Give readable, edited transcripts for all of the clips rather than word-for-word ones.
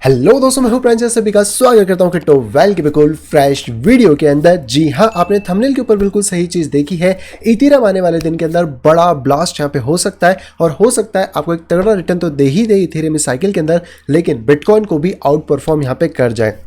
Hello दोस्तों, मैं हूं प्रांजल, सभी का स्वागत करता हूं क्रिप्टो वेल के बिल्कुल फ्रेश वीडियो के अंदर। जी हां, आपने थंबनेल के ऊपर बिल्कुल सही चीज़ देखी है। इथेरियम आने वाले दिन के अंदर बड़ा ब्लास्ट यहां पे हो सकता है और हो सकता है आपको एक तगड़ा रिटर्न तो दे ही दे इथेरियम इस साइकिल के अंदर, लेकिन बिटकॉइन को भी आउट परफॉर्म यहां पे कर जाए।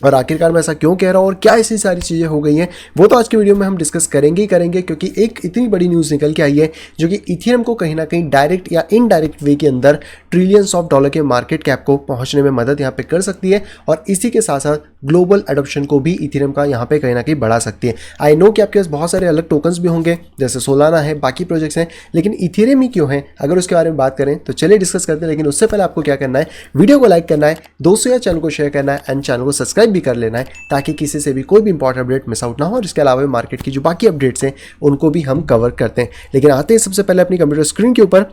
और आखिरकार मैं ऐसा क्यों कह रहा हूँ और क्या ऐसी सारी चीज़ें हो गई हैं, वो तो आज की वीडियो में हम डिस्कस करेंगे ही करेंगे, क्योंकि एक इतनी बड़ी न्यूज़ निकल के आई है जो कि इथेरियम को कहीं ना कहीं डायरेक्ट या इनडायरेक्ट वे के अंदर ट्रिलियंस ऑफ डॉलर के मार्केट कैप को पहुंचने में मदद यहाँ पे कर सकती है और इसी के साथ साथ ग्लोबल एडॉप्शन को भी इथेरियम का यहाँ पे कहीं ना कहीं बढ़ा सकती है। आई नो कि आपके पास बहुत सारे अलग टोकन्स भी होंगे, जैसे सोलाना है, बाकी प्रोजेक्ट्स हैं, लेकिन इथेरियम ही क्यों है, अगर उसके बारे में बात करें तो चलिए डिस्कस करते हैं। लेकिन उससे पहले आपको क्या करना है, वीडियो को लाइक करना है, दोस्तों या चैनल को शेयर करना है एंड चैनल को सब्सक्राइब भी कर लेना है, ताकि किसी से भी कोई भी इंपॉर्टेंट अपडेट मिस आउट ना हो। और इसके अलावा मार्केट की जो बाकी अपडेट्स हैं उनको भी हम कवर करते हैं। लेकिन आते हैं सबसे पहले अपनी कंप्यूटर स्क्रीन के ऊपर,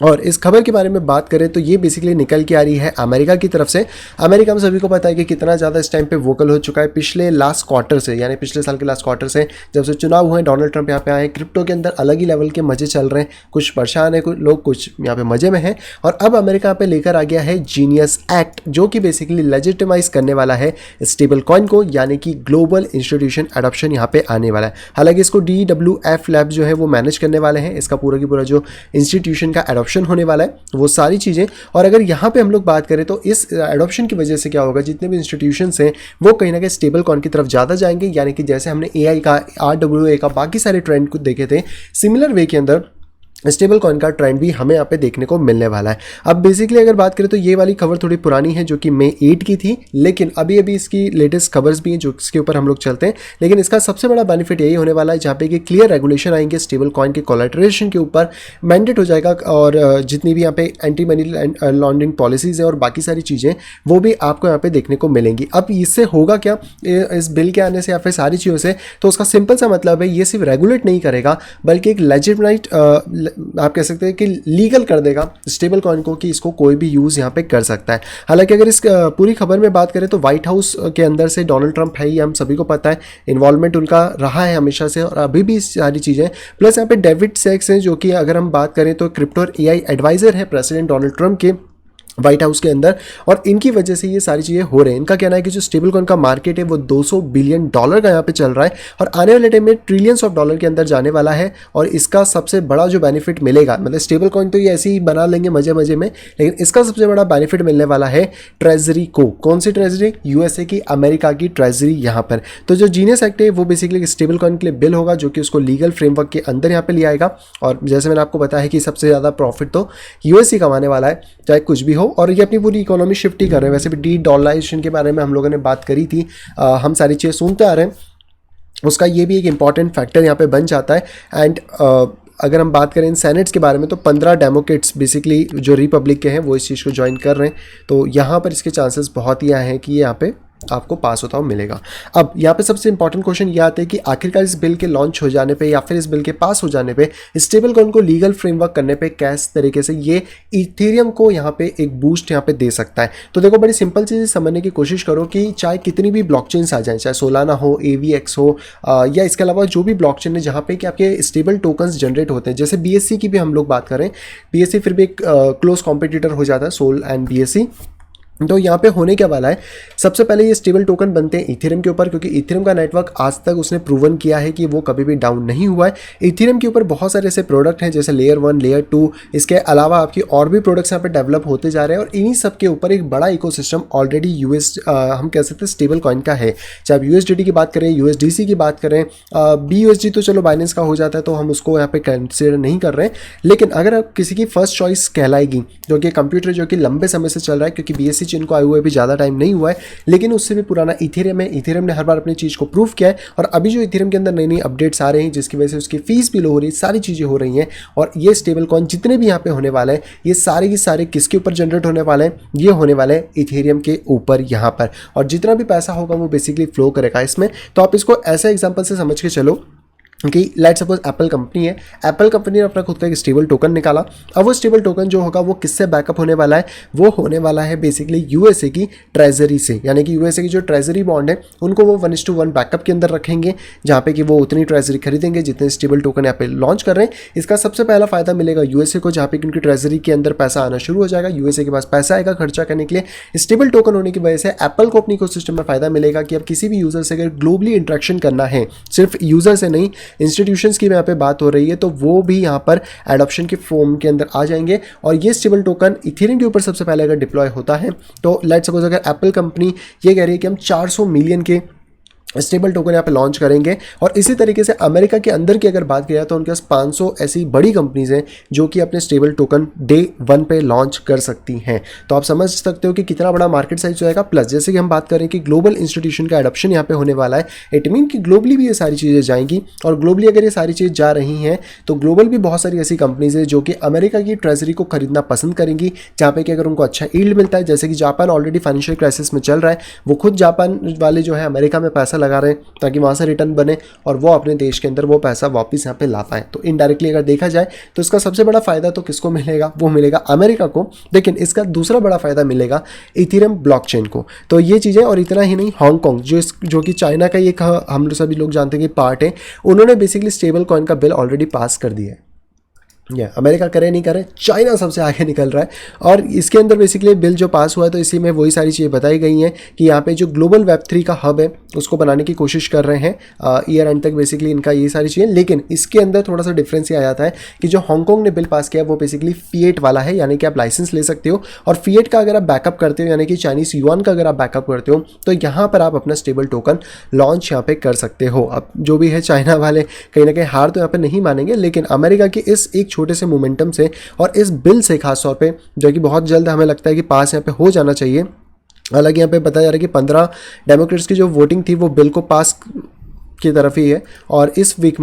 और इस खबर के बारे में बात करें तो ये बेसिकली निकल के आ रही है अमेरिका की तरफ से। अमेरिका में सभी को पता है कि कितना ज़्यादा इस टाइम पे वोकल हो चुका है पिछले लास्ट क्वार्टर से, यानी पिछले साल के लास्ट क्वार्टर से जब से चुनाव हुए, डोनाल्ड ट्रंप यहाँ पे आए, क्रिप्टो के अंदर अलग ही लेवल के मजे चल रहे हैं। कुछ परेशान है, कुछ लोग कुछ यहाँ पे मजे में हैं। और अब अमेरिका यहाँ पे लेकर आ गया है जीनियस एक्ट, जो कि बेसिकली लेजिटिमाइज करने वाला है स्टेबल कॉइन को, यानी कि ग्लोबल इंस्टीट्यूशन एडॉप्शन यहाँ पे आने वाला है। हालांकि इसको DWF लैब जो है वो मैनेज करने वाले हैं, इसका पूरा की पूरा जो इंस्टीट्यूशन का एडॉप्शन होने वाला है वो सारी चीज़ें। और अगर यहाँ पे हम लोग बात करें तो इस एडॉप्शन की वजह से क्या होगा, जितने भी इंस्टीट्यूशंस हैं वो कहीं ना कहीं स्टेबल कॉइन की तरफ ज़्यादा जाएंगे, यानी कि जैसे हमने AI का, RWA का, बाकी सारे ट्रेंड को देखे थे, सिमिलर वे के अंदर स्टेबल कॉइन का ट्रेंड भी हमें यहाँ पे देखने को मिलने वाला है। अब बेसिकली अगर बात करें तो ये वाली खबर थोड़ी पुरानी है, जो कि मई 8 की थी, लेकिन अभी इसकी लेटेस्ट खबर्स भी हैं जो इसके ऊपर हम लोग चलते हैं। लेकिन इसका सबसे बड़ा बेनिफिट यही होने वाला है जहाँ पे कि क्लियर रेगुलेशन आएंगे स्टेबल कॉइन के कोलैटरेशन के ऊपर, मैंडेट हो जाएगा, और जितनी भी यहाँ पे एंटी मनी लॉन्ड्रिंग पॉलिसीज़ है और बाकी सारी चीज़ें वो भी आपको यहाँ पे देखने को मिलेंगी। अब इससे होगा क्या, इस बिल के आने से या फिर सारी चीज़ों से, तो उसका सिंपल सा मतलब है ये सिर्फ रेगुलेट नहीं करेगा बल्कि एक लेजिटिमेट, आप कह सकते हैं कि लीगल कर देगा स्टेबल कॉइन को, कि इसको कोई भी यूज़ यहाँ पे कर सकता है। हालांकि अगर इस पूरी खबर में बात करें तो व्हाइट हाउस के अंदर से डोनाल्ड ट्रंप है, ये हम सभी को पता है, इन्वॉल्वमेंट उनका रहा है हमेशा से और अभी भी सारी चीज़ें। प्लस यहाँ पे डेविड सैक्स हैं, जो कि अगर हम बात करें तो क्रिप्टो और AI एडवाइज़र है प्रेसिडेंट डोनाल्ड ट्रंप के व्हाइट हाउस के अंदर, और इनकी वजह से ये सारी चीज़ें हो रही हैं। इनका कहना है कि जो स्टेबल कॉइन का मार्केट है वो $200 बिलियन का यहाँ पे चल रहा है और आने वाले टाइम में ट्रिलियंस ऑफ डॉलर के अंदर जाने वाला है। और इसका सबसे बड़ा जो बेनिफिट मिलेगा, मतलब स्टेबल कॉइन तो ये ऐसे ही बना लेंगे मजे मजे में, लेकिन इसका सबसे बड़ा बेनिफिट मिलने वाला है ट्रेजरी को। कौन सी ट्रेजरी? USA की, अमेरिका की ट्रेजरी यहाँ पर। तो जो जीनियस एक्ट है वो बेसिकली स्टेबल कॉइन के लिए बिल होगा, जो कि उसको लीगल फ्रेमवर्क के अंदर यहाँ पे ले आएगा। और जैसे मैंने आपको बताया कि सबसे ज़्यादा प्रॉफिट तो US ही कमाने वाला है, चाहे कुछ भी हो, और ये अपनी पूरी इकोनॉमी शिफ्ट ही कर रहे हैं। वैसे भी डी-डॉलराइजेशन के बारे में हम लोगों ने बात करी थी, हम सारी चीज़ें सुनते आ रहे हैं, उसका ये भी एक इंपॉर्टेंट फैक्टर यहाँ पे बन जाता है। एंड अगर हम बात करें इन सेनेट्स के बारे में तो 15 डेमोक्रेट्स बेसिकली जो रिपब्लिक के हैं वो इस चीज़ को ज्वाइन कर रहे हैं, तो यहाँ पर इसके चांसेस बहुत ही हैं कि ये यहाँ पे आपको पास होता हुआ मिलेगा। अब यहाँ पे सबसे इंपॉर्टेंट क्वेश्चन ये आता है कि आखिरकार इस बिल के लॉन्च हो जाने पे या फिर इस बिल के पास हो जाने पे स्टेबल कॉइन को लीगल फ्रेमवर्क करने पे किस तरीके से ये इथेरियम को यहाँ पे एक बूस्ट यहाँ पे दे सकता है। तो देखो, बड़ी सिंपल चीज़ समझने की कोशिश करो कि चाहे कितनी भी ब्लॉकचेन्स आ जाए, चाहे सोलाना हो, AVX हो, या इसके अलावा जो भी ब्लॉकचेन है जहाँ पे कि आपके स्टेबल टोकन्स जनरेट होते हैं, जैसे BSC की भी हम लोग बात करें, BSC फिर भी एक क्लोज कॉम्पिटिटर हो जाता है सोल एंड BSC। तो यहाँ पे होने क्या वाला है, सबसे पहले ये स्टेबल टोकन बनते हैं इथेरियम के ऊपर, क्योंकि इथेरियम का नेटवर्क आज तक उसने प्रूवन किया है कि वो कभी भी डाउन नहीं हुआ है। इथेरियम के ऊपर बहुत सारे ऐसे प्रोडक्ट हैं जैसे लेयर 1, लेयर 2, इसके अलावा आपकी और भी प्रोडक्ट्स यहाँ पे डेवलप होते जा रहे हैं, और इन्हीं सब के ऊपर एक बड़ा इकोसिस्टम ऑलरेडी हम कह सकते हैं स्टेबल कॉइन का है। चाहे आप USDT की बात करें, USDC की बात करें, BUSD तो चलो बाइनेंस का हो जाता है तो हम उसको यहाँ पे कंसिडर नहीं कर रहे हैं। लेकिन अगर आप किसी की फर्स्ट चॉइस कहलाएगी, जो कि कंप्यूटर जो कि लंबे समय से चल रहा है, क्योंकि BSC इनको आए हुए भी ज़्यादा टाइम नहीं हुआ है, लेकिन उससे भी पुराना इथेरियम है। इथेरियम ने हर बार अपनी चीज़ को प्रूव किया है, और अभी जो इथेरियम के अंदर नई नई अपडेट्स आ रही हैं जिसकी वजह से उसकी फीस भी लो हो रही है, सारी चीज़ें हो रही हैं। और ये स्टेबल कॉइन जितने भी यहाँ पे होने वाले हैं, ये सारे के सारे किसके ऊपर जनरेट होने वाले हैं? ये होने वाले हैं इथेरियम के ऊपर यहाँ पर, और जितना भी पैसा होगा वो बेसिकली फ्लो करेगा इसमें। तो आप इसको ऐसे एग्जाम्पल से समझ के चलो कि लेट सपोज एप्पल कंपनी है, एप्पल कंपनी ने अपना खुद का एक स्टेबल टोकन निकाला। अब वो स्टेबल टोकन जो होगा वो किससे बैकअप होने वाला है, वो होने वाला है बेसिकली यूएसए की ट्रेजरी से, यानी कि यूएसए की जो ट्रेजरी बॉन्ड है उनको वो 1:1 बैकअप के अंदर रखेंगे, जहाँ पे कि वो उतनी ट्रेजरी खरीदेंगे जितने स्टेबल टोकन यहाँ पे लॉन्च कर रहे हैं। इसका सबसे पहला फायदा मिलेगा यूएसए को, जहाँ पे कि उनकी ट्रेजरी के अंदर पैसा आना शुरू हो जाएगा, यूएसए के पास पैसा आएगा खर्चा करने के लिए। स्टेबल टोकन होने की वजह से एप्पल को अपनी इकोसिस्टम में फायदा मिलेगा कि अब किसी भी यूजर से अगर ग्लोबली इंटरेक्शन करना है, सिर्फ यूजर से नहीं, इंस्टीट्यूशंस की यहाँ पे बात हो रही है, तो वो भी यहाँ पर एडॉप्शन के फॉर्म के अंदर आ जाएंगे। और ये स्टेबल टोकन इथेरियम के ऊपर सबसे पहले अगर डिप्लॉय होता है तो लेट्स सपोज अगर एप्पल कंपनी ये कह रही है कि हम 400 मिलियन के स्टेबल टोकन यहाँ पे लॉन्च करेंगे, और इसी तरीके से अमेरिका के अंदर की अगर बात किया तो उनके पास 500 ऐसी बड़ी कंपनीज हैं जो कि अपने स्टेबल टोकन डे 1 पे लॉन्च कर सकती हैं। तो आप समझ सकते हो कि कितना बड़ा मार्केट साइज होएगा। प्लस जैसे कि हम बात करें कि ग्लोबल इंस्टीट्यूशन का एडॉप्शन यहाँ पे होने वाला है, इट मीन कि ग्लोबली भी ये सारी चीज़ें जाएंगी, और ग्लोबली अगर ये सारी चीज़ जा रही हैं तो ग्लोबल भी बहुत सारी ऐसी कंपनीज है जो कि अमेरिका की ट्रेजरी को खरीदना पसंद करेंगी, जहाँ पे कि अगर उनको अच्छा यील्ड मिलता है, जैसे कि जापान ऑलरेडी फाइनेंशियल क्राइसिस में चल रहा है, वो खुद जापान वाले जो है अमेरिका में पैसा लगा रहे हैं ताकि वहाँ से रिटर्न बने और वो अपने देश के अंदर वो पैसा वापस यहाँ पे ला पाए। तो इनडायरेक्टली अगर देखा जाए तो इसका सबसे बड़ा फायदा तो किसको मिलेगा, वो मिलेगा अमेरिका को। लेकिन इसका दूसरा बड़ा फायदा मिलेगा इथेरियम ब्लॉकचेन को। तो ये चीज़ें, और इतना ही नहीं, हांगकांग जो कि चाइना का एक हम लोग सभी लोग जानते हैं कि पार्ट है, उन्होंने बेसिकली स्टेबल कॉइन का बिल ऑलरेडी पास कर दिया है। अमेरिका करे नहीं करे, चाइना सबसे आगे निकल रहा है। और इसके अंदर बेसिकली बिल जो पास हुआ है तो इसी में वही सारी चीज़ें बताई गई हैं कि यहाँ पे जो ग्लोबल वेब 3 का हब है उसको बनाने की कोशिश कर रहे हैं ईयर एंड तक, बेसिकली इनका ये सारी चीज़ें। लेकिन इसके अंदर थोड़ा सा डिफरेंस ये आ जाता है कि जो हांगकांग ने बिल पास किया वो बेसिकली फिएट वाला है, यानी कि आप लाइसेंस ले सकते हो, और फिएट का अगर आप बैकअप करते हो, यानी कि चाइनीज युआन का अगर आप बैकअप करते हो, तो यहाँ पर आप अपना स्टेबल टोकन लॉन्च यहाँ पे कर सकते हो। अब जो भी है चाइना वाले कहीं ना कहीं हार तो यहाँ पे नहीं मानेंगे, लेकिन अमेरिका के इस एक छोटे से मोमेंटम से और इस बिल से खास तौर पे, जो कि बहुत जल्द हमें लगता है कि पास यहाँ पे हो जाना चाहिए। हालांकि यहाँ पे बताया जा रहा है कि 15 डेमोक्रेट्स की जो वोटिंग थी वो बिल को पास की तरफ ही है, और इस वीक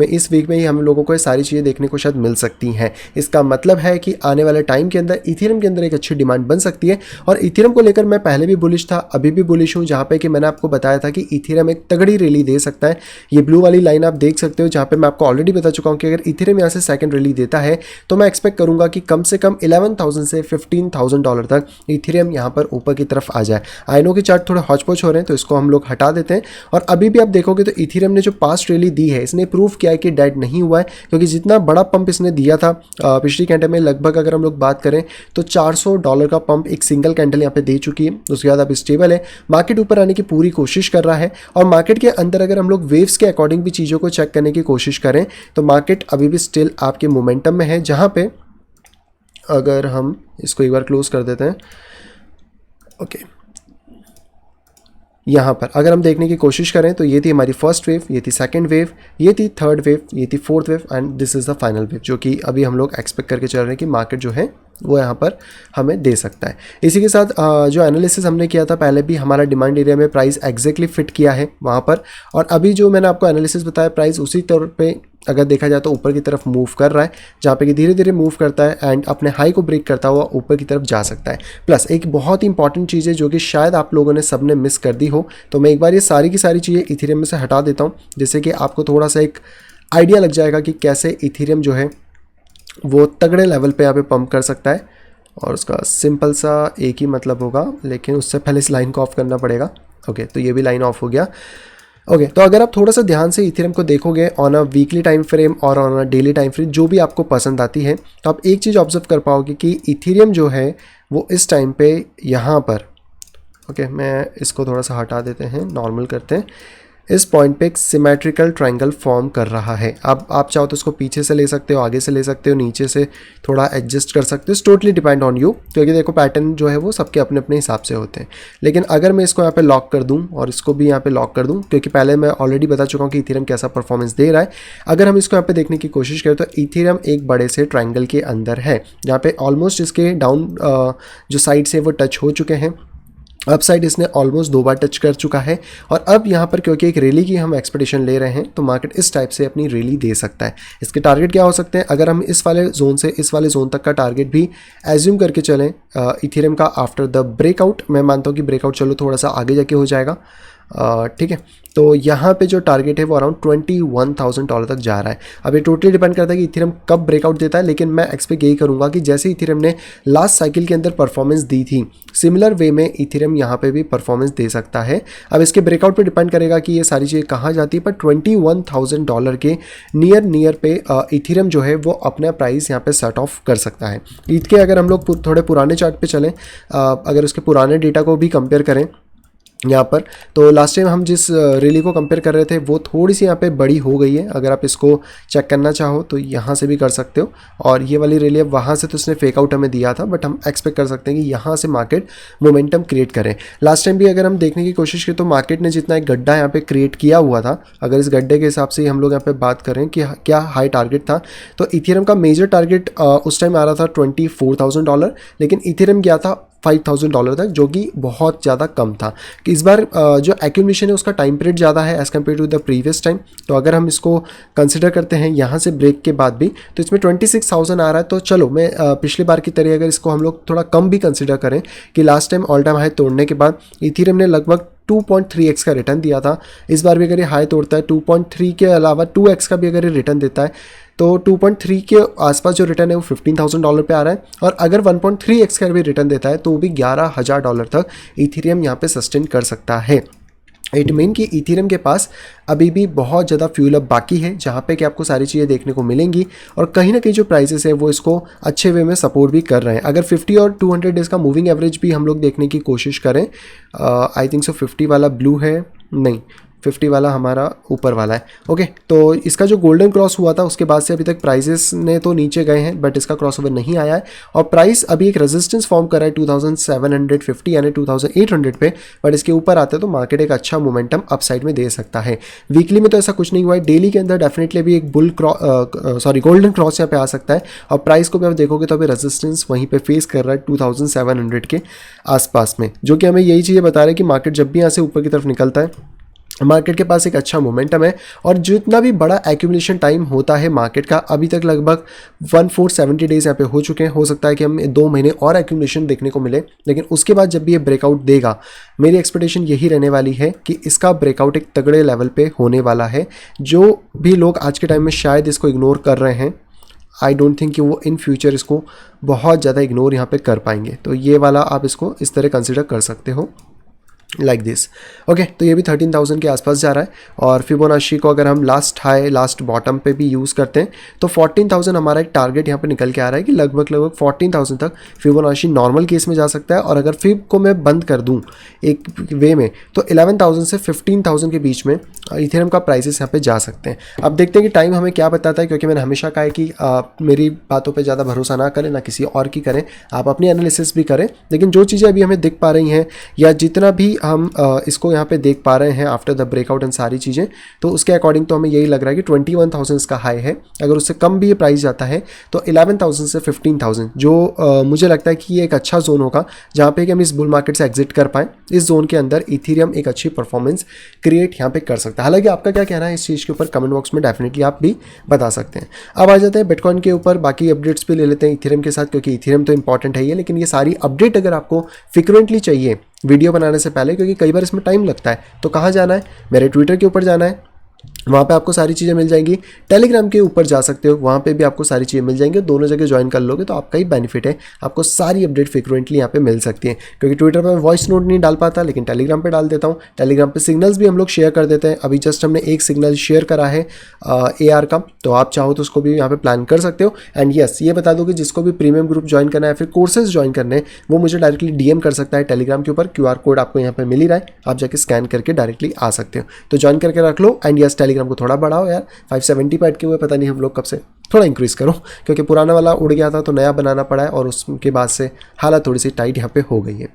में ही हम लोगों को ये सारी चीज़ें देखने को शायद मिल सकती हैं। इसका मतलब है कि आने वाले टाइम के अंदर इथेरियम के अंदर एक अच्छी डिमांड बन सकती है। और इथेरियम को लेकर मैं पहले भी बुलिश था, अभी भी बुलिश हूँ, जहाँ पे कि मैंने आपको बताया था कि इथेरियम एक तगड़ी रैली दे सकता है। ये ब्लू वाली लाइन आप देख सकते हो, जहाँ पे मैं आपको ऑलरेडी बता चुका हूँ कि अगर इथेरियम यहाँ से सेकंड रैली देता है तो मैं एक्सपेक्ट करूँगा कि कम से कम $11,000 से $15,000 तक इथेरियम यहाँ पर ऊपर की तरफ आ जाए। आई नो कि चार्ट थोड़े हौच-पौच हो रहे हैं तो इसको हम लोग हटा देते हैं। और अभी भी आप देखोगे तो इथेरियम ने जो पास्ट रैली दी है, इसने प्रूव किया है कि डेड नहीं हुआ है, क्योंकि जितना बड़ा पंप इसने दिया था पिछली कैंडल में, लगभग अगर हम लोग बात करें तो $400 का पंप एक सिंगल कैंडल यहाँ पे दे चुकी है। उसके बाद अब स्टेबल है, मार्केट ऊपर आने की पूरी कोशिश कर रहा है। और मार्केट के अंदर अगर हम लोग वेव्स के अकॉर्डिंग भी चीज़ों को चेक करने की कोशिश करें तो मार्केट अभी भी स्टिल आपके मोमेंटम में है, जहाँ पे अगर हम इसको एक बार क्लोज कर देते हैं, ओके, यहाँ पर अगर हम देखने की कोशिश करें तो ये थी हमारी फर्स्ट वेव, ये थी सेकंड वेव, ये थी थर्ड वेव, ये थी fourth wave, and this is the final wave, जो कि अभी हम लोग एक्सपेक्ट करके चल रहे हैं कि मार्केट जो है वो यहाँ पर हमें दे सकता है। इसी के साथ जो एनालिसिस हमने किया था पहले भी, हमारा डिमांड एरिया में प्राइस एग्जैक्टली फिट किया है वहाँ पर, और अभी जो मैंने आपको एनालिसिस बताया प्राइस उसी तौर पे अगर देखा जाए तो ऊपर की तरफ मूव कर रहा है, जहाँ पे कि धीरे धीरे मूव करता है एंड अपने हाई को ब्रेक करता हुआ ऊपर की तरफ जा सकता है। प्लस एक बहुत ही इंपॉर्टेंट चीज़ है जो कि शायद आप लोगों ने सबने मिस कर दी हो, तो मैं एक बार ये सारी की सारी चीज़ें इथेरियम में से हटा देता हूँ, जिससे कि आपको थोड़ा सा एक आइडिया लग जाएगा कि कैसे इथेरियम जो है वो तगड़े लेवल पे यहाँ पे पंप कर सकता है। और उसका सिंपल सा एक ही मतलब होगा, लेकिन उससे पहले इस लाइन को ऑफ करना पड़ेगा। ओके, तो ये भी लाइन ऑफ हो गया। ओके, तो अगर आप थोड़ा सा ध्यान से इथेरियम को देखोगे on a weekly time frame और on a daily time frame, जो भी आपको पसंद आती है, तो आप एक चीज़ ऑब्जर्व कर पाओगे कि इथेरियम जो है वो इस टाइम पे यहाँ पर, ओके, मैं इसको थोड़ा सा हटा देते हैं, नॉर्मल करते हैं, इस पॉइंट पे एक सिमेट्रिकल ट्रायंगल फॉर्म कर रहा है। अब आप चाहो तो इसको पीछे से ले सकते हो, आगे से ले सकते हो, नीचे से थोड़ा एडजस्ट कर सकते हो, टोटली डिपेंड ऑन यू, क्योंकि देखो पैटर्न जो है वो सबके अपने अपने हिसाब से होते हैं। लेकिन अगर मैं इसको यहाँ पे लॉक कर दूँ और इसको भी यहाँ पे लॉक कर दूँ, क्योंकि पहले मैं ऑलरेडी बता चुका हूँ कि इथेरियम कैसा परफॉर्मेंस दे रहा है। अगर हम इसको यहाँ पे देखने की कोशिश करें तो इथेरियम एक बड़े से ट्रायंगल के अंदर है, जहाँ पे ऑलमोस्ट इसके डाउन जो साइड से वो टच हो चुके हैं, अप साइड इसने ऑलमोस्ट 2 बार टच कर चुका है। और अब यहाँ पर क्योंकि एक रैली की हम एक्सपेक्टेशन ले रहे हैं तो मार्केट इस टाइप से अपनी रैली दे सकता है। इसके टारगेट क्या हो सकते हैं, अगर हम इस वाले जोन से इस वाले जोन तक का टारगेट भी एज्यूम करके चलें इथेरियम का आफ्टर द ब्रेकआउट, मैं मानता हूँ कि ब्रेकआउट चलो थोड़ा सा आगे जाके हो जाएगा, ठीक है, तो यहाँ पे जो टारगेट है वो अराउंड $21,000 तक जा रहा है। अब ये टोटली डिपेंड करता है कि इथेरियम कब ब्रेकआउट देता है, लेकिन मैं एक्सपेक्ट यही करूँगा कि जैसे इथेरियम ने लास्ट साइकिल के अंदर परफॉर्मेंस दी थी, सिमिलर वे में इथेरियम यहाँ पे भी परफॉर्मेंस दे सकता है। अब इसके ब्रेकआउट पे डिपेंड करेगा कि ये सारी चीज़ें कहाँ जाती है, पर $21,000 के नियर पे इथेरियम जो है वो अपना प्राइस यहाँ पे सेट ऑफ कर सकता है। ईथ के अगर हम लोग थोड़े पुराने चार्ट पे चलें, अगर उसके पुराने डेटा को भी कंपेयर करें यहाँ पर, तो लास्ट टाइम हम जिस रैली को कंपेयर कर रहे थे वो थोड़ी सी यहाँ पे बड़ी हो गई है। अगर आप इसको चेक करना चाहो तो यहाँ से भी कर सकते हो, और ये वाली रैली अब वहाँ से तो उसने फेक आउट हमें दिया था, बट हम एक्सपेक्ट कर सकते हैं कि यहाँ से मार्केट मोमेंटम क्रिएट करें। लास्ट टाइम भी अगर हम देखने की कोशिश करें तो मार्केट ने जितना एक गड्ढा यहाँ पे क्रिएट किया हुआ था, अगर इस गड्ढे के हिसाब से हम लोग यहाँ पे बात करें कि क्या हाई टारगेट था, तो इथेरियम का मेजर टारगेट उस टाइम आ रहा था $24,000, लेकिन इथेरियम गया था $5,000 तक, जो कि बहुत ज़्यादा कम था। कि इस बार जो एक्यूमुलेशन है उसका टाइम पीरियड ज़्यादा है as compared to the previous time. तो अगर हम इसको कंसिडर करते हैं यहाँ से ब्रेक के बाद भी, तो इसमें 26,000 आ रहा है। तो चलो मैं पिछली बार की तरह अगर इसको हम लोग थोड़ा कम भी कंसिडर करें कि last time all time high तोड़ने के बाद इथेरियम ने लगभग 2.3x का रिटर्न दिया था। इस बार भी अगर ये हाई तोड़ता है 2.3 के अलावा 2x का भी अगर ये रिटर्न देता है, तो 2.3 के आसपास जो रिटर्न है वो $15,000 पे आ रहा है। और अगर 1.3x का भी रिटर्न देता है तो वो भी $11,000 तक इथेरियम यहाँ पे सस्टेन कर सकता है। इट मीन कि इथेरियम के पास अभी भी बहुत ज़्यादा फ्यूल अप बाकी है, जहाँ पे कि आपको सारी चीज़ें देखने को मिलेंगी, और कहीं ना कहीं जो प्राइसेस है वो इसको अच्छे वे में सपोर्ट भी कर रहे हैं। अगर 50 और 200 डेज़ का मूविंग एवरेज भी हम लोग देखने की कोशिश करें, आई थिंक सो 50 वाला ब्लू है, नहीं 50 वाला हमारा ऊपर वाला है। ओके, तो इसका जो गोल्डन क्रॉस हुआ था उसके बाद से अभी तक प्राइसेस ने तो नीचे गए हैं, बट इसका क्रॉसओवर नहीं आया है, और प्राइस अभी एक रेजिस्टेंस फॉर्म कर रहा है 2750 यानी 2800 पे, बट इसके ऊपर आते हैं तो मार्केट एक अच्छा मोमेंटम अपसाइड में दे सकता है। वीकली में तो ऐसा कुछ नहीं हुआ है, डेली के अंदर डेफिनेटली भी एक गोल्डन क्रॉस यहाँ पे आ सकता है, और प्राइस को भी आप देखोगे तो अभी रेजिस्टेंस वहीं पे फेस कर रहा है 2700 के आसपास में, जो कि हमें यही चीज़ें बता रहे हैं कि मार्केट जब भी यहाँ से ऊपर की तरफ निकलता है मार्केट के पास एक अच्छा मोमेंटम है। और जितना भी बड़ा एक्यूमुलेशन टाइम होता है मार्केट का, अभी तक लगभग 1470 डेज यहाँ पे हो चुके हैं। हो सकता है कि हमें 2 महीने और एक्यूमुलेशन देखने को मिले, लेकिन उसके बाद जब भी ये ब्रेकआउट देगा, मेरी एक्सपेक्टेशन यही रहने वाली है कि इसका ब्रेकआउट एक तगड़े लेवल पे होने वाला है। जो भी लोग आज के टाइम में शायद इसको इग्नोर कर रहे हैं, आई डोंट थिंक कि वो इन फ्यूचर इसको बहुत ज़्यादा इग्नोर यहाँ पे कर पाएंगे। तो ये वाला आप इसको इस तरह कंसिडर कर सकते हो, लाइक दिस। ओके, तो ये भी 13,000 के आसपास जा रहा है। और फिबोनाची को अगर हम लास्ट हाई लास्ट बॉटम पे भी यूज़ करते हैं तो 14,000 हमारा एक टारगेट यहाँ पे निकल के आ रहा है कि लगभग 14,000 तक फिबोनाची नॉर्मल केस में जा सकता है। और अगर फिब को मैं बंद कर दूँ एक वे में तो 11,000 से 15,000 के बीच में इथेरियम का प्राइसेस यहाँ पे जा सकते हैं। अब देखते हैं कि टाइम हमें क्या बताता है, क्योंकि मैंने हमेशा कहा है कि मेरी बातों पे ज़्यादा भरोसा ना करें, ना किसी और की करें, आप अपनी एनालिसिस भी करें। लेकिन जो चीज़ें अभी हमें दिख पा रही हैं या जितना भी हम इसको यहाँ पे देख पा रहे हैं आफ्टर द ब्रेकआउट एंड सारी चीज़ें, तो उसके अकॉर्डिंग तो हमें यही लग रहा है कि 21,000 इसका हाई है। अगर उससे कम भी ये प्राइस जाता है तो 11,000 से 15,000 जो मुझे लगता है कि ये एक अच्छा जोन होगा जहाँ पे कि हम इस बुल मार्केट से एग्जिट कर पाएँ। इस जोन के अंदर इथेरियम एक अच्छी परफॉर्मेंस क्रिएट यहाँ पे कर सकता है। हालांकि आपका क्या कहना है इस चीज़ के ऊपर कमेंट बॉक्स में डेफिनेटली आप भी बता सकते हैं। अब आ जाते हैं बिटकॉइन के ऊपर, बाकी अपडेट्स भी ले लेते हैं इथेरियम के साथ, क्योंकि इथेरियम तो इंपॉर्टेंट है ही है, लेकिन ये सारी अपडेट अगर आपको फ्रिक्वेंटली चाहिए वीडियो बनाने से पहले, क्योंकि कई बार इसमें टाइम लगता है, तो कहाँ जाना है, मेरे ट्विटर के ऊपर जाना है, वहाँ पे आपको सारी चीज़ें मिल जाएंगी। टेलीग्राम के ऊपर जा सकते हो, वहाँ पे भी आपको सारी चीज़ें मिल जाएंगी। दोनों जगह ज्वाइन कर लोगे तो आपका ही बेनिफिट है, आपको सारी अपडेट फ्रिक्वेंटली यहाँ पे मिल सकती है। क्योंकि ट्विटर पर मैं वॉइस नोट नहीं डाल पाता, लेकिन टेलीग्राम पे डाल देता हूँ। टेलीग्राम पे सिग्नल्स भी हम लोग शेयर कर देते हैं। अभी जस्ट हमने एक सिग्नल शेयर करा है AR का, तो आप चाहो तो उसको भी यहाँ पे प्लान कर सकते हो। एंड यस, ये बता दो कि जिसको भी प्रीमियम ग्रुप ज्वाइन करना है, फिर कोर्सेज ज्वाइन करने हैं, वो मुझे डायरेक्टली DM कर सकता है टेलीग्राम के ऊपर। QR कोड आपको यहाँ पे मिल ही रहा है, आप जाके स्कैन करके डायरेक्टली आ सकते हो। तो ज्वाइन करके रख लो। एंड यस, टेलीग्राम को थोड़ा बढ़ाओ यार, 570 पे अटके हुए पता नहीं हम लोग कब से, थोड़ा इंक्रीज करो, क्योंकि पुराना वाला उड़ गया था तो नया बनाना पड़ा है, और उसके बाद से हालत थोड़ी सी टाइट यहाँ पे हो गई है।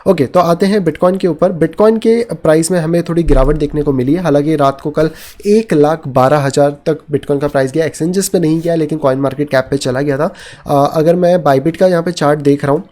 ओके, तो आते हैं बिटकॉइन के ऊपर। बिटकॉइन के प्राइस में हमें थोड़ी गिरावट देखने को मिली है। हालांकि रात को कल 1,12,000 तक बिटकॉइन का प्राइस गया, एक्सचेंजेस पे नहीं गया, लेकिन कॉइन मार्केट कैप पे चला गया था। अगर मैं बाइबिट का यहाँ पे चार्ट देख रहा हूँ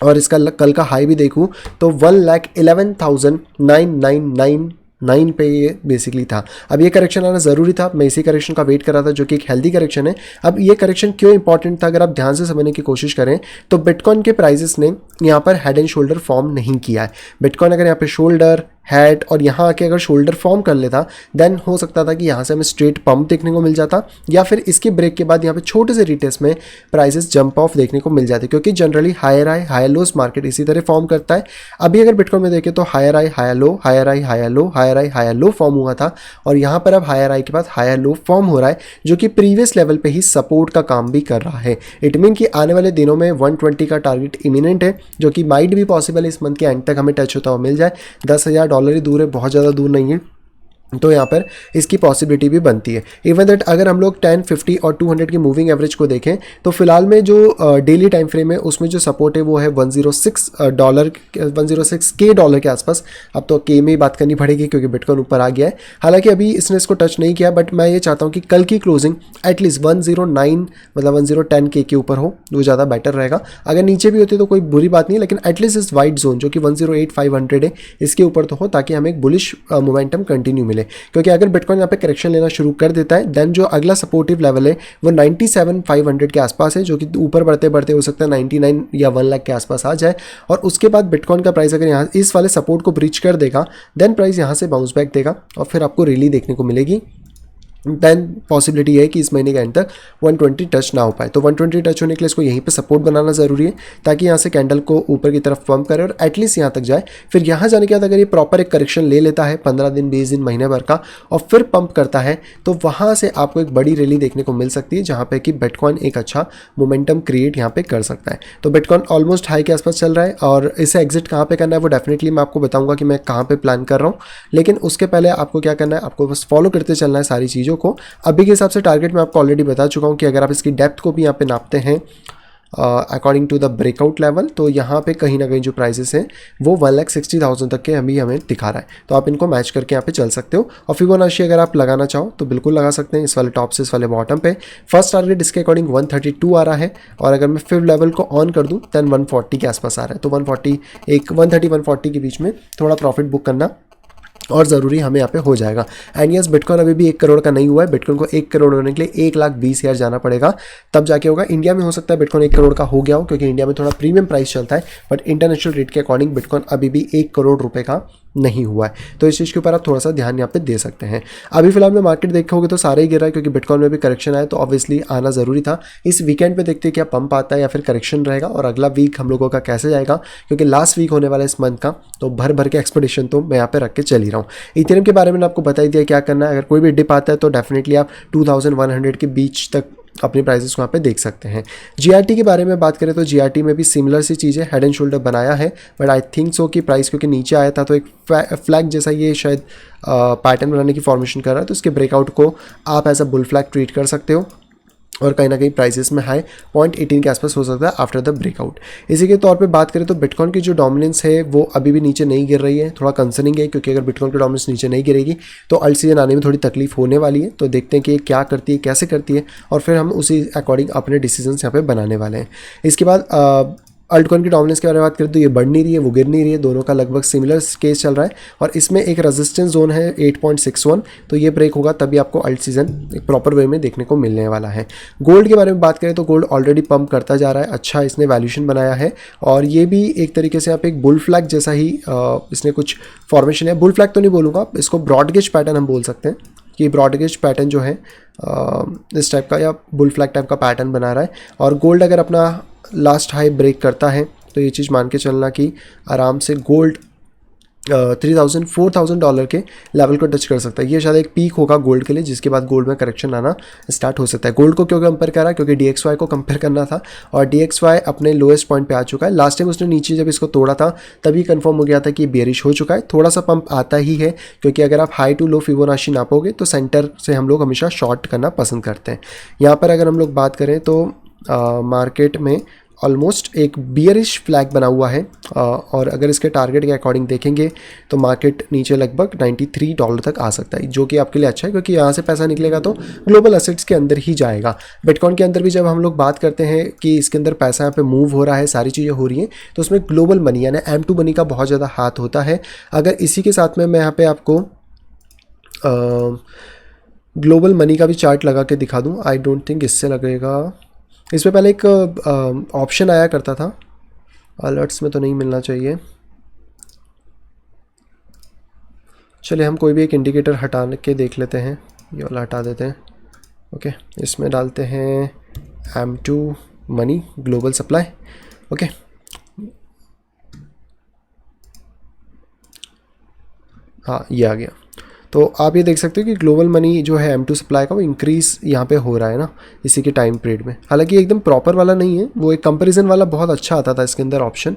और इसका कल का हाई भी देखूँ तो 1,11,999 पे ये बेसिकली था। अब ये करेक्शन आना ज़रूरी था, मैं इसी करेक्शन का वेट कर रहा था, जो कि एक हेल्दी करेक्शन है। अब ये करेक्शन क्यों इंपॉर्टेंट था, अगर आप ध्यान से समझने की कोशिश करें तो बिटकॉइन के प्राइसेस ने यहाँ पर हेड एंड शोल्डर फॉर्म नहीं किया है। बिटकॉइन अगर यहाँ पे शोल्डर, हैट और यहाँ आके अगर शोल्डर फॉर्म कर लेता देन हो सकता था कि यहाँ से हमें स्ट्रेट पंप देखने को मिल जाता, या फिर इसके ब्रेक के बाद यहाँ पे छोटे से रीटेस्ट में प्राइसेस जंप ऑफ देखने को मिल जाते, क्योंकि generally higher high higher lows market इसी तरह फॉर्म करता है। अभी अगर बिटकॉइन में देखें तो higher high higher low, higher high higher low, higher high higher low form हुआ था, और यहाँ पर अब हायर हाई के बाद हायर लो फॉर्म हो रहा है, जो कि प्रीवियस लेवल पे ही सपोर्ट का काम भी कर रहा है। इट मीन कि आने वाले दिनों में 120 का टारगेट इमिनेंट है, जो कि माइट भी पॉसिबल है इस मंथ के एंड तक हमें टच होता हुआ मिल जाए। $10,000 ही दूर है, बहुत ज़्यादा दूर नहीं है, तो यहाँ पर इसकी पॉसिबिलिटी भी बनती है। इवन दैट अगर हम लोग 10, 50 और 200 की मूविंग एवरेज को देखें तो फिलहाल में जो डेली टाइम फ्रेम है उसमें जो सपोर्ट है वो है $106 के आसपास। अब तो के में ही बात करनी पड़ेगी क्योंकि बिटकॉइन ऊपर आ गया है, हालांकि अभी इसने इसको टच नहीं किया, बट मैं ये चाहता हूँ कि कल की क्लोजिंग एटलीस्ट 109 मतलब 1010 के ऊपर हो, वो ज़्यादा बेटर रहेगा। अगर नीचे भी होती तो कोई बुरी बात नहीं, लेकिन एटलीस्ट इस वाइट जोन जो कि 108,500 है इसके ऊपर तो हो, ताकि हमें एक बुलिश मोमेंटम कंटिन्यू मिले। क्योंकि अगर बिटकॉइन यहाँ पे करेक्शन लेना शुरू कर देता है देन जो अगला सपोर्टिव लेवल है वो 97,500 के आसपास है, जो कि ऊपर बढ़ते बढ़ते हो सकता है 99 या 1 लाख के आसपास आ जाए। और उसके बाद बिटकॉइन का प्राइस अगर यहाँ इस वाले सपोर्ट को ब्रीच कर देगा देन प्राइस यहाँ से बाउंस बैक देगा और फिर आपको रैली देखने को मिलेगी। देन पॉसिबिलिटी है कि इस महीने के एंड तक 120 टच ना हो पाए, तो 120 टच होने के लिए इसको यहीं पे सपोर्ट बनाना ज़रूरी है, ताकि यहाँ से कैंडल को ऊपर की तरफ पंप करे और एटलीस्ट यहाँ तक जाए। फिर यहाँ जाने के बाद अगर ये प्रॉपर एक करेक्शन ले लेता है 15 दिन 20 दिन महीने भर का और फिर पंप करता है, तो वहाँ से आपको एक बड़ी रैली देखने को मिल सकती है, जहाँ पे कि बिटकॉइन एक अच्छा मोमेंटम क्रिएट यहाँ पे कर सकता है। तो बिटकॉइन ऑलमोस्ट हाई के आसपास चल रहा है, और इसे एग्जिट कहाँ पे करना है वो डेफिनेटली मैं आपको बताऊँगा कि मैं कहाँ पर प्लान कर रहा हूँ। लेकिन उसके पहले आपको क्या करना है, आपको बस फॉलो करते चलना है सारी चीज़ों को। अभी के हिसाब से टारगेट मैं आपको ऑलरेडी बता चुका हूं कि अगर आप इसकी डेप्थ को भी यहाँ पे नापते हैं according to the breakout level, तो यहाँ पे कहीं ना कहीं जो प्राइसेस हैं वो 1,60,000 तक के हमें दिखा रहा है, तो आप इनको मैच करके यहाँ पे चल सकते हो। और फिबोनाची अगर आप लगाना चाहो तो बिल्कुल लगा सकते हैं, इस वाले टॉप से इस वाले बॉटम पे। फर्स्ट टारगेट इसके अकॉर्डिंग 132 आ रहा है, और अगर मैं फिफ्थ लेवल को ऑन कर दूँ दैन 140 के आसपास आ रहा है, तो 140 एक 130-140 के बीच में थोड़ा प्रॉफिट बुक करना और ज़रूरी हमें यहाँ पे हो जाएगा। एंड यस, बिटकॉइन अभी भी 1 करोड़ का नहीं हुआ है, बिटकॉइन को 1 करोड़ होने के लिए 1,20,000 जाना पड़ेगा, तब जाके होगा। इंडिया में हो सकता है बिटकॉइन 1 करोड़ का हो गया हो, क्योंकि इंडिया में थोड़ा प्रीमियम प्राइस चलता है, बट इंटरनेशनल रेट के अकॉर्डिंग बिटकॉइन अभी भी 1 करोड़ रुपए का नहीं हुआ है, तो इस चीज़ के ऊपर आप थोड़ा सा ध्यान यहाँ पे दे सकते हैं। अभी फिलहाल में मार्केट देखोगे तो सारे ही गिर रहा है, क्योंकि बिटकॉइन में भी करेक्शन आया, तो ऑब्वियसली आना ज़रूरी था। इस वीकेंड पे देखते हैं क्या पंप आता है या फिर करेक्शन रहेगा, और अगला वीक हम लोगों का कैसे जाएगा, क्योंकि लास्ट वीक होने वाला है इस मंथ का, तो भर भर के एक्सपेक्टेशन तो मैं यहाँ पे रख के चल ही रहा हूँ। इथेरियम के बारे में आपको बता ही दिया क्या करना है। अगर कोई भी डिप आता है तो डेफिनेटली आप 2100 के बीच तक अपनी प्राइसेस को यहाँ पे देख सकते हैं। जीआरटी के बारे में बात करें तो जीआरटी में भी सिमिलर सी चीज़ें, हेड एंड शोल्डर बनाया है, बट आई थिंक सो कि प्राइस क्योंकि नीचे आया था तो एक फ्लैग जैसा ये शायद पैटर्न बनाने की फॉर्मेशन कर रहा है, तो इसके ब्रेकआउट को आप as a bull flag treat कर सकते हो, और कहीं ना कहीं प्राइसेस में हाई 0.18 के आसपास हो सकता है आफ्टर द ब्रेकआउट। इसी के तौर पे बात करें तो बिटकॉइन की जो डोमिनेंस है वो अभी भी नीचे नहीं गिर रही है, थोड़ा कंसर्निंग है, क्योंकि अगर बिटकॉइन की डोमिनेंस नीचे नहीं गिरेगी तो अल्ट सीजन आने में थोड़ी तकलीफ होने वाली है। तो देखते हैं कि ये क्या करती है, कैसे करती है, और फिर हम उसी अकॉर्डिंग अपने डिसीजंस यहाँ पे बनाने वाले हैं। इसके बाद अल्टकॉइन की डोमिनेंस के बारे में बात करें तो ये बढ़ नहीं रही है, वो गिर नहीं रही है, दोनों का लगभग सिमिलर केस चल रहा है, और इसमें एक रेजिस्टेंस जोन है 8.61, तो ये ब्रेक होगा तभी आपको अल्ट सीजन एक प्रॉपर वे में देखने को मिलने वाला है। गोल्ड के बारे में बात करें तो गोल्ड ऑलरेडी पंप करता जा रहा है, अच्छा इसने वैल्यूएशन बनाया है, और ये भी एक तरीके से आप एक बुल फ्लैग जैसा ही इसने कुछ फॉर्मेशन है, बुल फ्लैग तो नहीं बोलूँगा, इसको ब्रॉडगेज पैटर्न हम बोल सकते हैं कि ब्रॉडगेज पैटर्न जो है इस टाइप का या बुल फ्लैग टाइप का पैटर्न बना रहा है। और गोल्ड अगर अपना लास्ट हाई ब्रेक करता है तो ये चीज़ मान के चलना कि आराम से गोल्ड $4,000 के लेवल को टच कर सकता है। ये शायद एक पीक होगा गोल्ड के लिए, जिसके बाद गोल्ड में करेक्शन आना स्टार्ट हो सकता है। गोल्ड को क्यों कंपेयर करा, क्योंकि DXY को कंपेयर करना था, और DXY अपने लोएस्ट पॉइंट पे आ चुका है। लास्ट टाइम उसने नीचे जब इसको तोड़ा था तभी कंफर्म हो गया था कि बेरिश हो चुका है। थोड़ा सा पंप आता ही है, क्योंकि अगर आप हाई टू लो फिबोनाची नापोगे तो सेंटर से हम लोग हमेशा शॉर्ट करना पसंद करते हैं। यहाँ पर अगर हम लोग बात करें तो मार्केट में ऑलमोस्ट एक बियरिश फ्लैग बना हुआ है, और अगर इसके टारगेट के अकॉर्डिंग देखेंगे तो मार्केट नीचे लगभग $93 तक आ सकता है, जो कि आपके लिए अच्छा है, क्योंकि यहाँ से पैसा निकलेगा तो ग्लोबल एसेट्स के अंदर ही जाएगा। बिटकॉइन के अंदर भी जब हम लोग बात करते हैं कि इसके अंदर पैसा यहाँ पे मूव हो रहा है, सारी चीज़ें हो रही हैं, तो उसमें ग्लोबल मनी यानी M2 मनी का बहुत ज़्यादा हाथ होता है। अगर इसी के साथ में मैं यहाँ पे आपको ग्लोबल मनी का भी चार्ट लगा के दिखा दूँ, आई डोंट थिंक इससे लगेगा। इसमें पहले एक ऑप्शन आया करता था, अलर्ट्स में तो नहीं मिलना चाहिए, चलिए हम कोई भी एक इंडिकेटर हटा के देख लेते हैं, ये वाला हटा देते हैं। ओके, इसमें डालते हैं M2 money global supply. Okay, हाँ ये आ गया। तो आप ये देख सकते हो कि ग्लोबल मनी जो है M2 सप्लाई का वो इंक्रीज़ यहाँ पे हो रहा है ना इसी के टाइम पीरियड में। हालांकि एकदम प्रॉपर वाला नहीं है, वो एक कंपैरिजन वाला बहुत अच्छा आता था इसके अंदर ऑप्शन।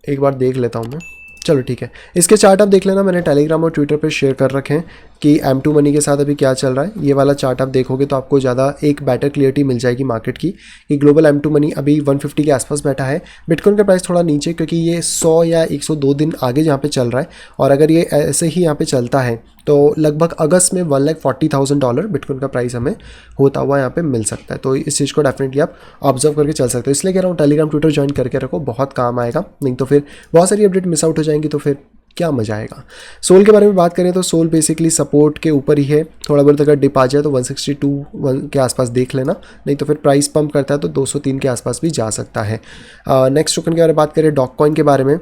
एक बार देख लेता हूँ मैं, चलो ठीक है। इसके चार्ट आप देख लेना, मैंने टेलीग्राम और ट्विटर पे शेयर कर रखे हैं कि M2 मनी के साथ अभी क्या चल रहा है। ये वाला चार्ट आप देखोगे तो आपको ज़्यादा एक बेटर क्लियरिटी मिल जाएगी मार्केट की कि ग्लोबल M2 मनी अभी 150 के आसपास बैठा है। बिटकॉइन का प्राइस थोड़ा नीचे, क्योंकि ये 100 या 102 दिन आगे यहाँ पे चल रहा है, और अगर ये ऐसे ही यहाँ पे चलता है तो लगभग अगस्त में $140,000 बिटकॉइन का प्राइस हमें होता हुआ यहाँ पे मिल सकता है। तो इस चीज़ को डेफिनेटली आप ऑब्जर्व करके चल सकते हो। इसलिए कह रहा हूँ टेलीग्राम ट्विटर ज्वाइन करके रखो, बहुत काम आएगा, नहीं तो फिर बहुत सारी अपडेट मिस आउट हो जाएंगी, तो फिर क्या मजा आएगा। सोल के बारे में बात करें तो सोल बेसिकली सपोर्ट के ऊपर ही है, थोड़ा बहुत अगर डिप आ जाए तो 162 के आसपास देख लेना, नहीं तो फिर प्राइस पंप करता है तो 203 के आसपास भी जा सकता है। नेक्स्ट टोकन के बारे में बात करें डॉग कॉइन के बारे में,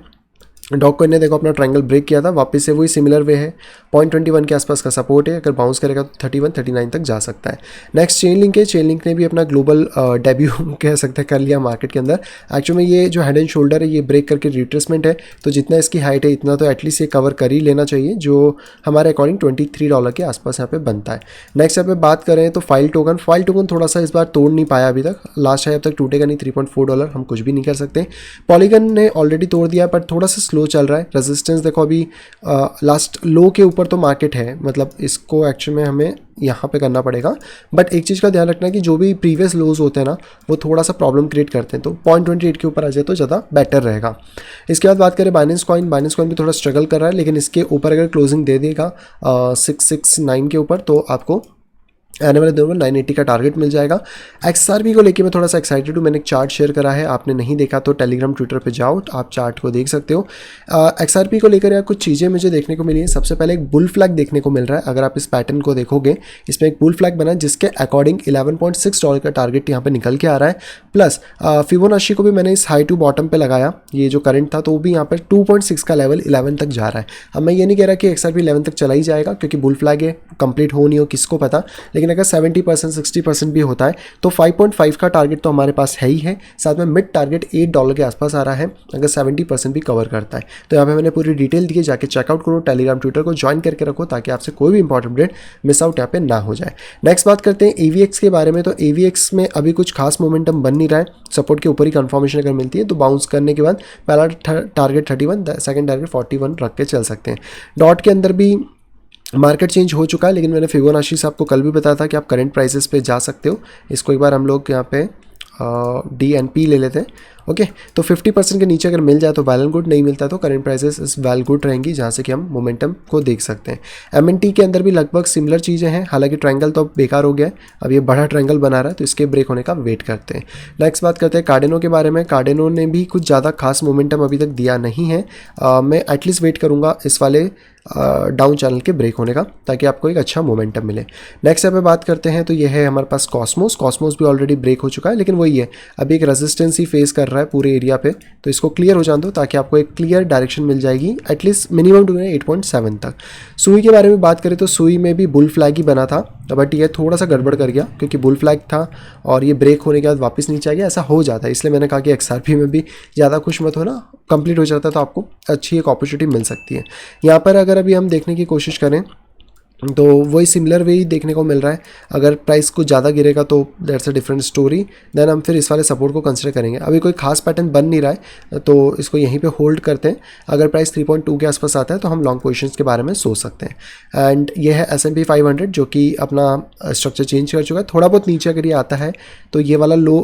डॉग कॉइन ने देखो अपना ट्रायंगल ब्रेक किया था, वापस से वही सिमिलर वे है, 0.21 के आसपास का सपोर्ट है, अगर बाउंस करेगा तो 31-39 तक जा सकता है। नेक्स्ट चेन लिंक है, चेन लिंक ने भी अपना ग्लोबल डेब्यू कह सकते हैं कर लिया मार्केट के अंदर। एक्चुअली में ये जो हेड एंड शोल्डर है ये ब्रेक करके रिट्रेसमेंट है, तो जितना इसकी हाइट है इतना तो एटलीस्ट ये कवर कर ही लेना चाहिए, जो हमारे अकॉर्डिंग $23 के आसपास यहाँ पे बनता है। नेक्स्ट यहाँ पे बात करें तो फाइल टोकन थोड़ा सा इस बार तोड़ नहीं पाया अभी तक, लास्ट है अब तक टूटेगा नहीं, $3.4 हम कुछ भी नहीं कर सकते। पॉलीगन ने ऑलरेडी तोड़ दिया पर थोड़ा सा स्लो चल रहा है। रेजिस्टेंस देखो अभी लास्ट लो के ऊपर तो मार्केट है, मतलब इसको एक्चुअली में हमें यहाँ पे करना पड़ेगा। बट एक चीज़ का ध्यान रखना कि जो भी प्रीवियस लोज होते हैं ना वो थोड़ा सा प्रॉब्लम क्रिएट करते हैं, तो 0.28 के ऊपर आ जाए तो ज़्यादा बेटर रहेगा। इसके बाद बात करें बाइनेंस कॉइन भी थोड़ा स्ट्रगल कर रहा है, लेकिन इसके ऊपर अगर क्लोजिंग दे देगा 669 के ऊपर तो आपको आने वाले दिनों में 980 का टारगेट मिल जाएगा। XRP को लेके मैं थोड़ा सा एक्साइटेड हूँ, मैंने एक चार्ट शेयर करा है, आपने नहीं देखा तो टेलीग्राम ट्विटर पे जाओ, आप चार्ट को देख सकते हो। XRP को लेकर यार कुछ चीज़ें मुझे देखने को मिली है। सबसे पहले एक बुल फ्लैग देखने को मिल रहा है, अगर आप इस पैटर्न को देखोगे इसमें एक बुल फ्लैग बना है जिसके अकॉर्डिंग $11.6 का टारगेट यहाँ पर निकल के आ रहा है। प्लस फिबोनाची को भी मैंने इस हाई टू बॉटम पर लगाया, ये जो करंट था तो वो भी यहाँ पर 2.6 का लेवल 11 तक जा रहा है। अब मैं ये नहीं कह रहा कि XRP 11 तक चला ही जाएगा, क्योंकि बुल फ्लैग है, कंप्लीट हो नहीं हो किसको पता, लेकिन अगर 70% 60% भी होता है तो 5.5 का टारगेट तो हमारे पास है ही है, साथ में मिड टारगेट $8 के आसपास आ रहा है अगर 70% भी कवर करता है। तो यहाँ पे मैंने पूरी डिटेल दी है, जाके चेकआउट करो, टेलीग्राम ट्विटर को ज्वाइन करके रखो ताकि आपसे कोई भी इंपॉर्टेंट अपडेट मिस आउट यहाँ पे ना हो जाए। नेक्स्ट बात करते हैं AVX के बारे में, तो AVX में अभी कुछ खास मोमेंटम बन नहीं रहा है, सपोर्ट के ऊपर ही कंफर्मेशन अगर मिलती है तो बाउंस करने के बाद पहला टारगेट 31, सेकंड टारगेट 41 रख के चल सकते हैं। डॉट के अंदर भी मार्केट चेंज हो चुका है, लेकिन मैंने फिबोनाची से आपको कल भी बताया था कि आप करंट प्राइसेस पे जा सकते हो। इसको एक बार हम लोग यहाँ पे DNP ले लेते हैं। ओके, तो 50% के नीचे अगर मिल जाए तो वेल एंड गुड, नहीं मिलता तो करंट प्राइसेस इस वेल गुड रहेंगी, जहाँ से कि हम मोमेंटम को देख सकते हैं। MNT के अंदर भी लगभग सिमिलर चीज़ें हैं, हालांकि ट्रायंगल तो अब बेकार हो गया है, अब ये बड़ा ट्रायंगल बना रहा है तो इसके ब्रेक होने का वेट करते हैं। नेक्स्ट बात करते हैं कार्डेनो के बारे में। कार्डेनो ने भी कुछ ज़्यादा खास मोमेंटम अभी तक दिया नहीं है, मैं एटलीस्ट वेट करूँगा इस वाले डाउन चैनल के ब्रेक होने का, ताकि आपको एक अच्छा मोमेंटम मिले। नेक्स्ट यहाँ पे बात करते हैं तो ये है हमारे पास कॉस्मोस भी ऑलरेडी ब्रेक हो चुका है, लेकिन वही है अभी एक रेजिस्टेंस ही फेस कर रहा है पूरे एरिया पे, तो इसको क्लियर हो जाने दो ताकि आपको एक क्लियर डायरेक्शन मिल जाएगी, एटलीस्ट मिनिमम टू 8.7 तक। सुई के बारे में बात करें तो सुई में भी बुल फ्लैग ही बना था, बट ये थोड़ा सा गड़बड़ कर गया क्योंकि बुल फ्लैग था और ये ब्रेक होने के बाद वापस नीचे आ गया, ऐसा हो जाता है। इसलिए मैंने कहा कि XRP में भी ज़्यादा खुश मत हो ना, कंप्लीट हो जाता है तो आपको अच्छी एक अपॉर्चुनिटी मिल सकती है। यहाँ पर अगर अभी हम देखने की कोशिश करें तो वही सिमिलर वे ही देखने को मिल रहा है, अगर प्राइस कुछ ज़्यादा गिरेगा तो that's a different story, then हम फिर इस वाले सपोर्ट को कंसिडर करेंगे। अभी कोई खास पैटर्न बन नहीं रहा है तो इसको यहीं पे होल्ड करते हैं, अगर प्राइस 3.2 के आसपास आता है तो हम लॉन्ग पोजीशंस के बारे में सोच सकते हैं। एंड ये है S&P 500 जो कि अपना स्ट्रक्चर चेंज कर चुका है, थोड़ा बहुत नीचे अगर ये आता है तो ये वाला लो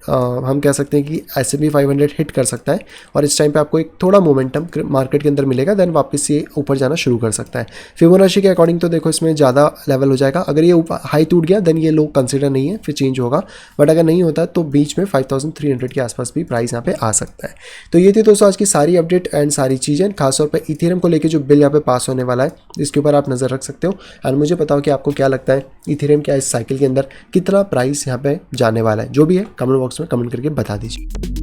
हम कह सकते हैं कि S&P 500 हिट कर सकता है और इस टाइम पे आपको एक थोड़ा मोमेंटम मार्केट के अंदर मिलेगा, देन वापस ये ऊपर जाना शुरू कर सकता है। फिबोनाची के अकॉर्डिंग तो देखो इसमें ज़्यादा लेवल हो जाएगा, अगर ये ऊपर हाई टूट गया देन ये लो कंसिडर नहीं है, फिर चेंज होगा, बट अगर नहीं होता तो बीच में 5300 के आसपास भी प्राइस यहाँ पे आ सकता है। तो ये थी दोस्तों आज की सारी अपडेट एंड सारी चीज़ें, खासतौर पर इथेरियम को लेकर जो बिल यहाँ पे पास होने वाला है इसके ऊपर आप नज़र रख सकते हो। एंड मुझे बताओ कि आपको क्या लगता है इथेरियम क्या इस साइकिल के अंदर कितना प्राइस यहाँ पे जाने वाला है, जो भी है कमेंट बॉक्स में कमेंट करके बता दीजिए।